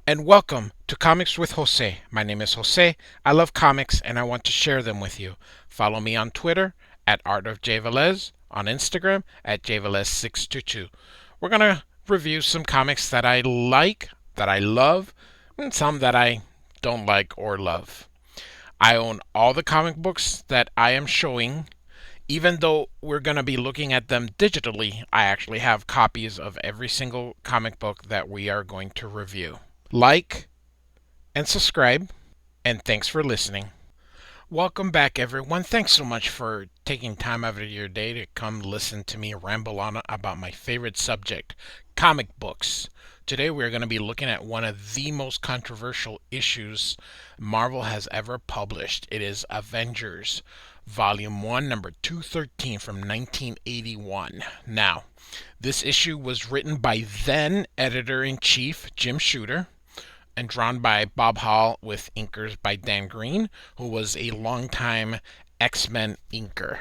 and welcome to Comics with Jose. My name is Jose. I love comics and I want to share them with you. Follow me on Twitter at Art of J Velez, on Instagram at JVelez622. We're going to review some comics that I like, that I love, and some that I don't like or love. I own all the comic books that I am showing. Even though we're going to be looking at them digitally, I actually have copies of every single comic book that we are going to review. Like and subscribe, and thanks for listening. Welcome back, everyone. Thanks so much for taking time out of your day to come listen to me ramble on about my favorite subject, comic books. Today, we're going to be looking at one of the most controversial issues Marvel has ever published. It is Avengers, Volume 1, number 213 from 1981. Now, this issue was written by then editor in chief Jim Shooter and drawn by Bob Hall with inkers by Dan Green, who was a longtime X-Men inker.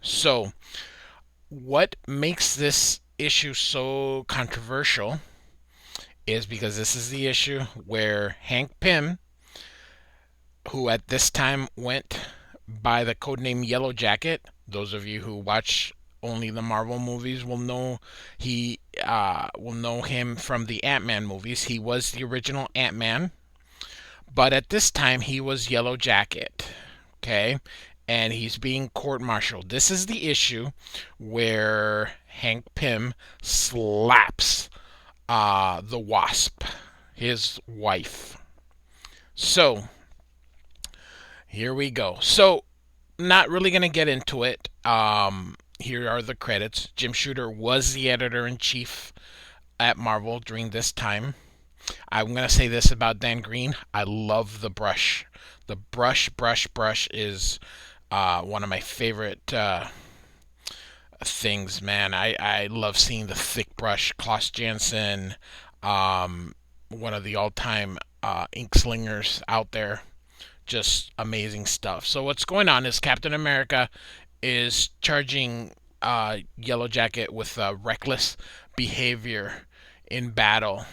So, what makes this issue so controversial is because this is the issue where Hank Pym, who at this time went by the codename Yellow Jacket, those of you who watch only the Marvel movies will know him from the Ant-Man movies. He was the original Ant-Man, but at this time he was Yellow Jacket. Okay, and he's being court-martialed. This is the issue where Hank Pym slaps the Wasp, his wife. So here we go. So not really gonna get into it. Here are the credits. Jim Shooter was the editor in chief at Marvel during this time. I'm gonna say this about Dan Green. I love the brush. The brush is one of my favorite things. Man, I love seeing the thick brush. Klaus Janson, one of the all-time ink slingers out there. Just amazing stuff. So what's going on is Captain America is charging Yellow Jacket with reckless behavior in battle,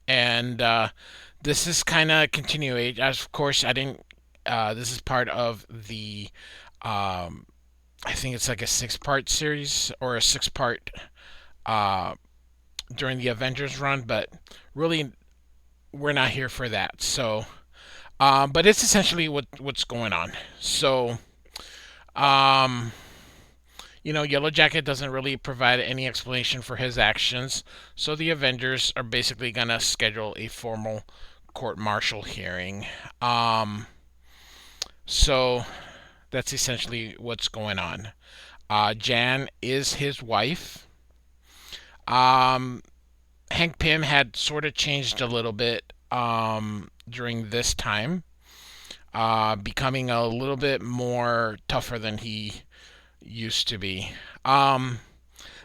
and this is kind of continuing. As of course, I didn't. This is part of the. I think it's like a six-part series or a six-part uh, during the Avengers run, but really we're not here for that. So, but it's essentially what's going on. So, um, Yellow Jacket doesn't really provide any explanation for his actions, so the Avengers are basically gonna schedule a formal court-martial hearing. So that's essentially what's going on. Jan is his wife. Um, Hank Pym had sort of changed a little bit during this time, becoming a little bit more tougher than he used to be. Um,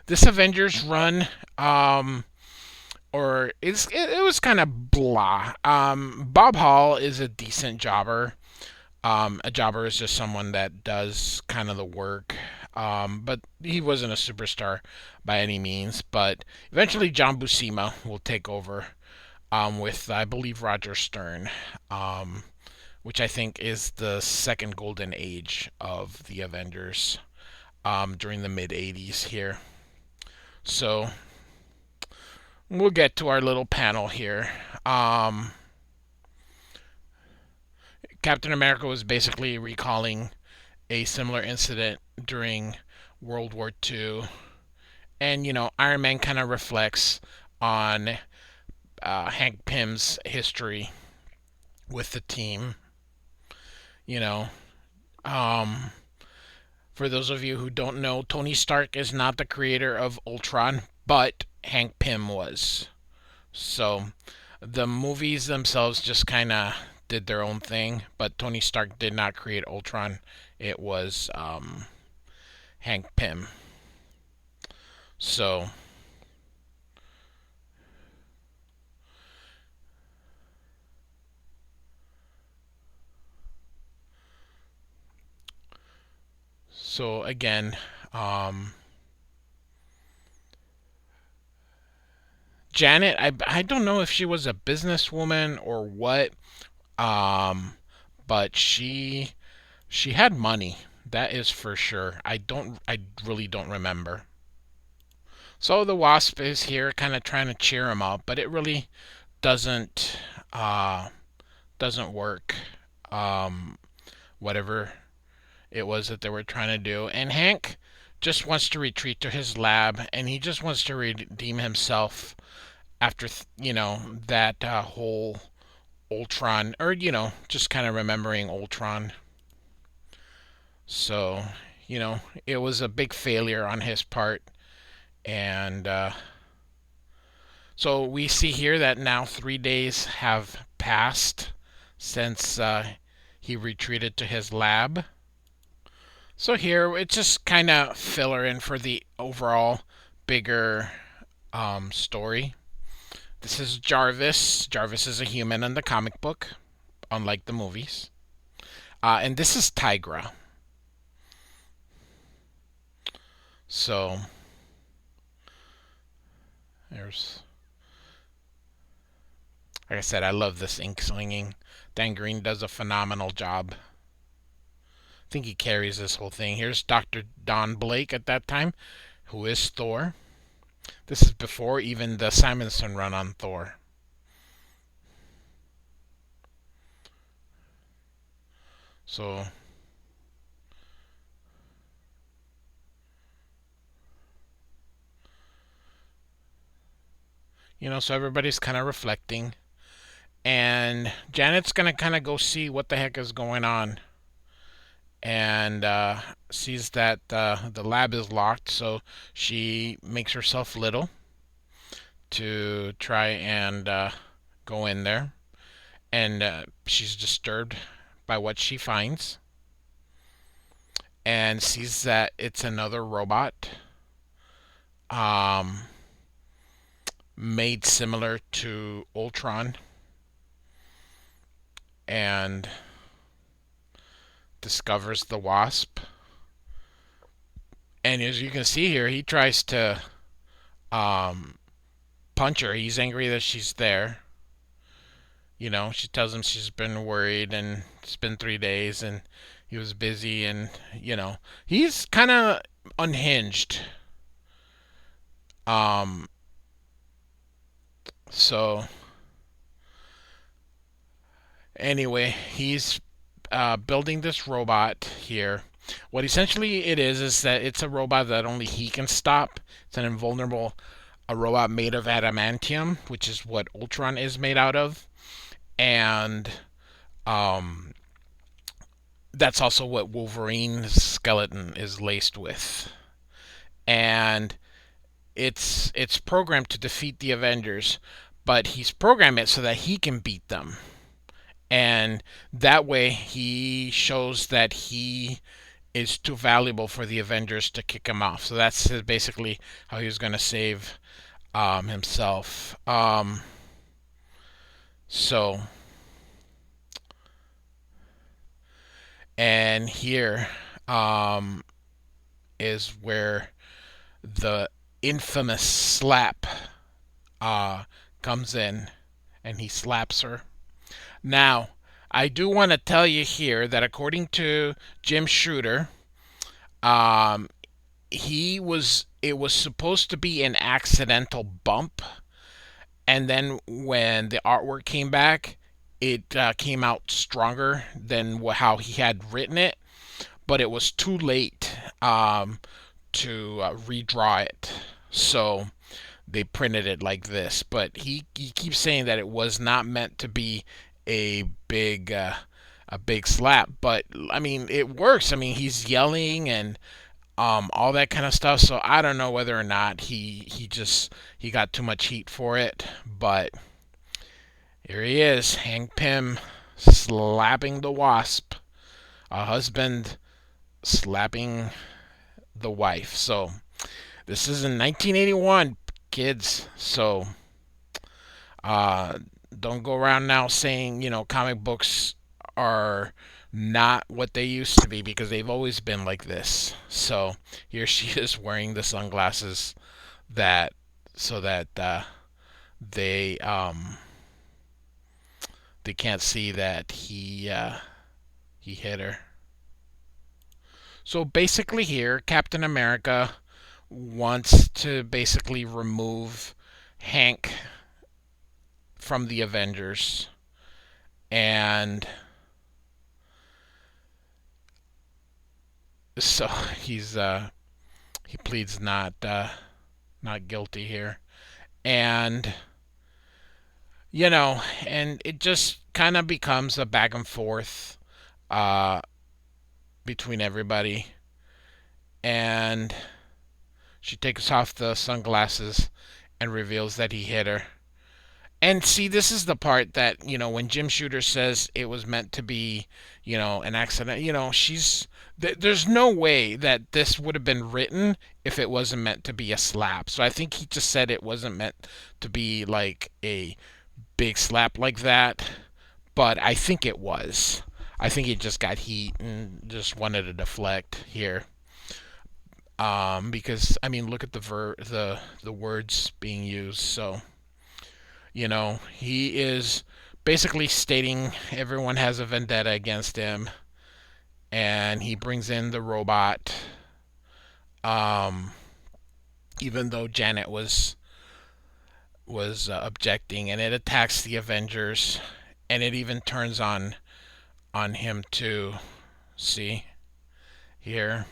this Avengers run, or it was kind of blah. Bob Hall is a decent jobber. A jobber is just someone that does kind of the work. But he wasn't a superstar by any means. But eventually, John Buscema will take over with, I believe, Roger Stern, which I think is the second golden age of the Avengers during the mid 80s here. So we'll get to our little panel here. Um, Captain America was basically recalling a similar incident during World War II. And, Iron Man kind of reflects on Hank Pym's history with the team. You know, um, for those of you who don't know, Tony Stark is not the creator of Ultron, but Hank Pym was. So the movies themselves just kind of did their own thing, but Tony Stark did not create Ultron. It was Hank Pym. So so again, um, Janet, I don't know if she was a businesswoman or what, um, but she had money. That is for sure. I really don't remember. So the Wasp is here, kind of trying to cheer him up, but it really doesn't uh, doesn't work. Um, Whatever it was that they were trying to do, and Hank just wants to retreat to his lab, and he just wants to redeem himself after that whole Ultron, or just kind of remembering Ultron. So it was a big failure on his part, and so we see here that now 3 days have passed since he retreated to his lab. So here it's just kind of filler in for the overall bigger story. This is Jarvis. Jarvis is a human in the comic book, unlike the movies. And this is Tigra. So there's, like I said, I love this ink slinging. Dan Green does a phenomenal job. I think he carries this whole thing. Here's Dr. Don Blake at that time, who is Thor. This is before even the Simonson run on Thor. So, so everybody's kind of reflecting. And Janet's going to kind of go see what the heck is going on. And sees that the lab is locked, so she makes herself little to try and go in there. And she's disturbed by what she finds and sees that it's another robot um, made similar to Ultron, and discovers the Wasp. And as you can see here, he tries to um, punch her. He's angry that she's there. She tells him she's been worried and it's been 3 days and he was busy, and he's kind of unhinged. Um, so anyway, he's building this robot here. What essentially it is that it's a robot that only he can stop. It's an invulnerable a robot made of adamantium, which is what Ultron is made out of, and um, that's also what Wolverine's skeleton is laced with. And it's programmed to defeat the Avengers, but he's programmed it so that he can beat them. And that way he shows that he is too valuable for the Avengers to kick him off. So that's basically how he was going to save himself. So, and here um, is where the infamous slap uh, comes in, and he slaps her. Now, I do want to tell you here that according to Jim Shooter, um, it was supposed to be an accidental bump, and then when the artwork came back, it came out stronger than how he had written it, but it was too late to redraw it. So they printed it like this. But he keeps saying that it was not meant to be a big slap. But I mean, it works. I mean, he's yelling and all that kind of stuff. So I don't know whether or not he got too much heat for it. But here he is, Hank Pym slapping the Wasp, a husband slapping the wife. So this is in 1981, kids. So uh, don't go around now saying comic books are not what they used to be, because they've always been like this. So here she is wearing the sunglasses that so that they they can't see that he hit her. So basically, here Captain America wants to basically remove Hank from the Avengers, and so he pleads not guilty here, and and it just kind of becomes a back and forth uh, between everybody, and she takes off the sunglasses and reveals that he hit her. And see, this is the part that, when Jim Shooter says it was meant to be, an accident, there's no way that this would have been written if it wasn't meant to be a slap. So I think he just said it wasn't meant to be like a big slap like that, but I think it was. I think he just got heat and just wanted to deflect here. Because I mean, look at the words being used. So he is basically stating everyone has a vendetta against him, and he brings in the robot. Um, Even though Janet was objecting, and it attacks the Avengers, and it even turns on him too. See here,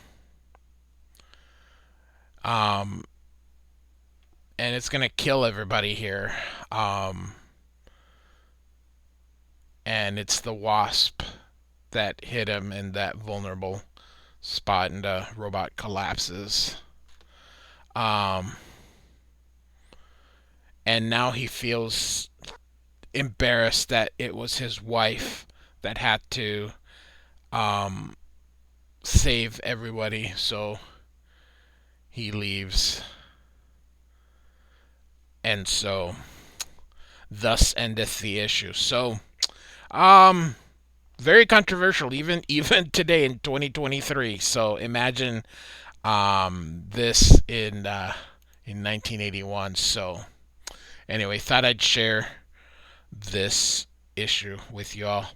um, and it's gonna kill everybody here. Um, and it's the Wasp that hit him in that vulnerable spot, and the robot collapses. Um, and now he feels embarrassed that it was his wife that had to um, save everybody, so he leaves. And so, thus endeth the issue. So, um, very controversial, even today in 2023. So imagine this in 1981. So anyway, thought I'd share this issue with y'all.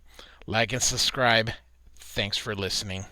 Like and subscribe. Thanks for listening.